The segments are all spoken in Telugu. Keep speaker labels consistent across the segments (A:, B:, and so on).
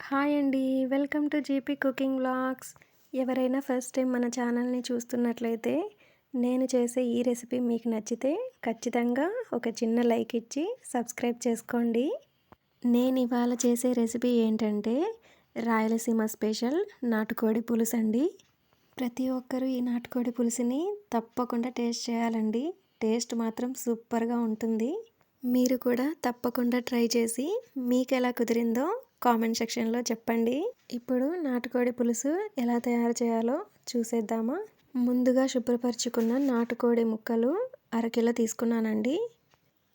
A: హాయ్ అండి. Welcome to GP cooking vlogs. ఎవరైనా ఫస్ట్ టైం మన ఛానల్‌ని చూస్తున్నట్లయితే, నేను చేసే ఈ రెసిపీ మీకు నచ్చితే ఖచ్చితంగా ఒక చిన్న లైక్ ఇచ్చి సబ్స్క్రైబ్ చేసుకోండి. నేను ఇవాళ చేసే రెసిపీ ఏంటంటే, రాయలసీమ స్పెషల్ నాటుకోడి పులుసండి. ప్రతి ఒక్కరూ ఈ నాటుకోడి పులుసుని తప్పకుండా టేస్ట్ చేయాలండి. టేస్ట్ మాత్రం సూపర్‌గా ఉంటుంది. మీరు కూడా తప్పకుండా ట్రై చేసి మీకెలా కుదిరిందో కామెంట్ సెక్షన్లో చెప్పండి. ఇప్పుడు నాటుకోడి పులుసు ఎలా తయారు చేయాలో చూసేద్దామా. ముందుగా శుభ్రపరచుకున్న నాటుకోడి ముక్కలు అరకిలో తీసుకున్నానండి.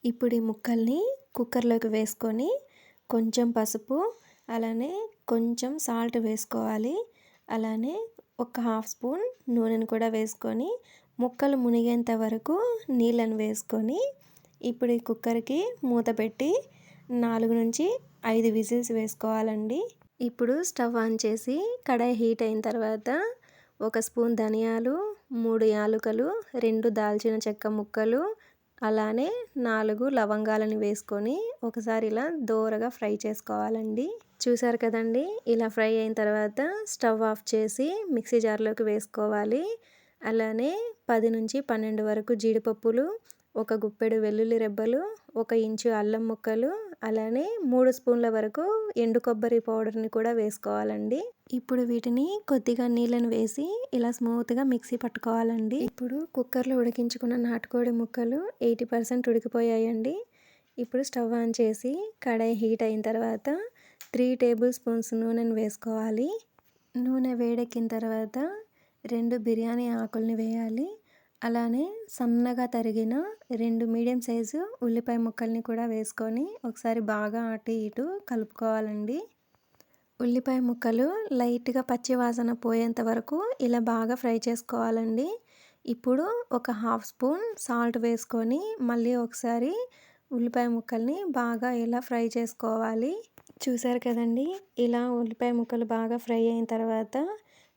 A: ఇప్పుడు ఈ ముక్కల్ని కుక్కర్లోకి వేసుకొని కొంచెం పసుపు, అలానే కొంచెం సాల్ట్ వేసుకోవాలి. అలానే ఒక హాఫ్ స్పూన్ నూనెను కూడా వేసుకొని ముక్కలు మునిగేంత వరకు నీళ్ళను వేసుకొని ఇప్పుడు ఈ కుక్కర్కి మూత పెట్టి 4 నుంచి 5 విజిల్స్ వేసుకోవాలండి. ఇప్పుడు స్టవ్ ఆన్ చేసి కడాయి హీట్ అయిన తర్వాత 1 స్పూన్ ధనియాలు, 3 యాలకులు, 2 దాల్చిన చెక్క ముక్కలు, అలానే 4 లవంగాలను వేసుకొని ఒకసారి ఇలా దోరగా ఫ్రై చేసుకోవాలండి. చూసారు కదండి, ఇలా ఫ్రై అయిన తర్వాత స్టవ్ ఆఫ్ చేసి మిక్సీ జార్లోకి వేసుకోవాలి. అలానే 10 నుంచి 12 వరకు జీడిపప్పులు, ఒక గుప్పెడు వెల్లుల్లి రెబ్బలు, 1 ఇంచు అల్లం ముక్కలు, అలానే 3 స్పూన్ల వరకు ఎండు కొబ్బరి పౌడర్ని కూడా వేసుకోవాలండి. ఇప్పుడు వీటిని కొద్దిగా నీళ్ళను వేసి ఇలా స్మూత్గా మిక్సీ పట్టుకోవాలండి. ఇప్పుడు కుక్కర్లో ఉడికించుకున్న నాటుకోడి ముక్కలు 80% ఉడికిపోయాయండి. ఇప్పుడు స్టవ్ ఆన్ చేసి కడాయి హీట్ అయిన తర్వాత 3 టేబుల్ స్పూన్స్ నూనెను వేసుకోవాలి. నూనె వేడెక్కిన తర్వాత 2 బిర్యానీ ఆకుల్ని వేయాలి. అలానే సన్నగా తరిగిన 2 మీడియం సైజు ఉల్లిపాయ ముక్కల్ని కూడా వేసుకొని ఒకసారి బాగా అటు ఇటు కలుపుకోవాలండి. ఉల్లిపాయ ముక్కలు లైట్గా పచ్చి వాసన పోయేంత వరకు ఇలా బాగా ఫ్రై చేసుకోవాలండి. ఇప్పుడు ఒక హాఫ్ స్పూన్ సాల్ట్ వేసుకొని మళ్ళీ ఒకసారి ఉల్లిపాయ ముక్కల్ని బాగా ఇలా ఫ్రై చేసుకోవాలి. చూసారు కదండి, ఇలా ఉల్లిపాయ ముక్కలు బాగా ఫ్రై అయిన తర్వాత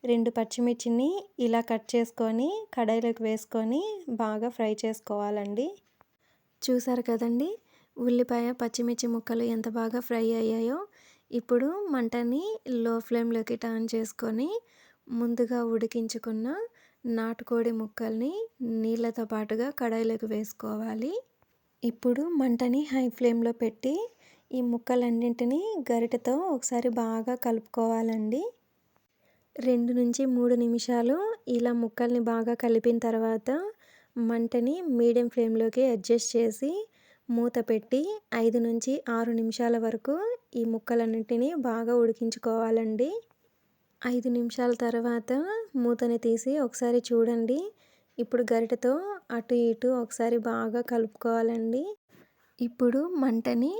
A: 2 పచ్చిమిర్చిని ఇలా కట్ చేసుకొని కడాయిలోకి వేసుకొని బాగా ఫ్రై చేసుకోవాలండి. చూసారు కదండి, ఉల్లిపాయ పచ్చిమిర్చి ముక్కలు ఎంత బాగా ఫ్రై అయ్యాయో. ఇప్పుడు మంటని లో ఫ్లేమ్లోకి టర్న్ చేసుకొని ముందుగా ఉడికించుకున్న నాటుకోడి ముక్కల్ని నీళ్ళతో పాటుగా కడాయిలోకి వేసుకోవాలి. ఇప్పుడు మంటని హై ఫ్లేమ్లో పెట్టి ఈ ముక్కలన్నింటినీ గరిటెతో ఒకసారి బాగా కలుపుకోవాలండి. 2 నుంచి 3 నిమిషాలు ఇలా ముక్కల్ని బాగా కలిపిన తర్వాత మంటని మీడియం ఫ్లేమ్లోకి అడ్జస్ట్ చేసి మూత పెట్టి 5 నుంచి 6 నిమిషాల వరకు ఈ ముక్కలన్నింటినీ బాగా ఉడికించుకోవాలండి. 5 నిమిషాల తర్వాత మూతని తీసి ఒకసారి చూడండి. ఇప్పుడు గరిటెతో అటు ఇటు ఒకసారి బాగా కలుపుకోవాలండి. ఇప్పుడు మంటని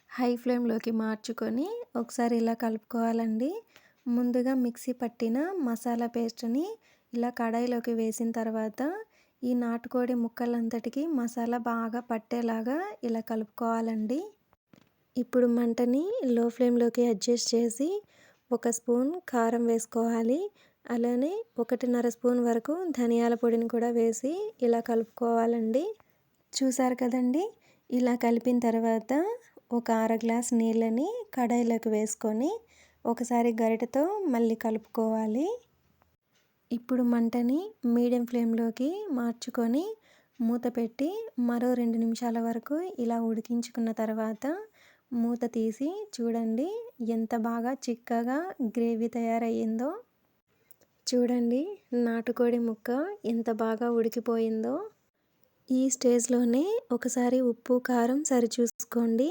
A: హై ఫ్లేమ్లోకి మార్చుకొని ఒకసారి ఇలా కలుపుకోవాలండి. ముందుగా మిక్సీ పట్టిన మసాలా పేస్ట్ని ఇలా కడాయిలోకి వేసిన తర్వాత ఈ నాటుకోడి ముక్కలంతటికి మసాలా బాగా పట్టేలాగా ఇలా కలుపుకోవాలండి. ఇప్పుడు మంటని లో ఫ్లేమ్లోకి అడ్జస్ట్ చేసి 1 స్పూన్ కారం వేసుకోవాలి. అలానే 1.5 స్పూన్ వరకు ధనియాల పొడిని కూడా వేసి ఇలా కలుపుకోవాలండి. చూసారు కదండి, ఇలా కలిపిన తర్వాత ఒక అర గ్లాస్ నీళ్ళని కడాయిలోకి వేసుకొని ఒకసారి గరిటెతో మళ్ళీ కలుపుకోవాలి. ఇప్పుడు మంటని మీడియం ఫ్లేమ్లోకి మార్చుకొని మూత పెట్టి మరో 2 నిమిషాల వరకు ఇలా ఉడికించుకున్న తర్వాత మూత తీసి చూడండి ఎంత బాగా చిక్కగా గ్రేవీ తయారయ్యిందో. చూడండి నాటుకోడి ముక్క ఎంత బాగా ఉడికిపోయిందో. ఈ స్టేజ్లోనే ఒకసారి ఉప్పు కారం సరిచూసుకోండి.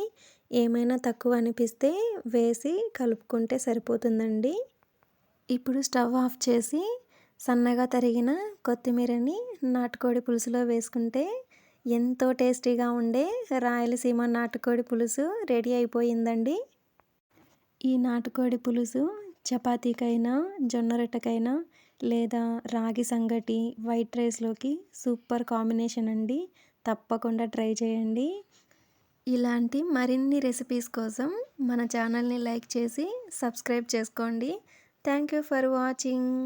A: ఏమైనా తక్కువ అనిపిస్తే వేసి కలుపుకుంటే సరిపోతుందండి. ఇప్పుడు స్టవ్ ఆఫ్ చేసి సన్నగా తరిగిన కొత్తిమీరని నాటుకోడి పులుసులో వేసుకుంటే ఎంతో టేస్టీగా ఉండే రాయలసీమ నాటుకోడి పులుసు రెడీ అయిపోయిందండి. ఈ నాటుకోడి పులుసు చపాతీకైనా, జొన్న రొట్టెకైనా లేదా రాగి సంగటి, వైట్ రైస్లోకి సూపర్ కాంబినేషన్ అండి. తప్పకుండా ట్రై చేయండి. ఇలాంటి మరిన్ని రెసిపీస్ కోసం మన ఛానల్ని లైక్ చేసి సబ్స్క్రైబ్ చేసుకోండి. Thank you for watching.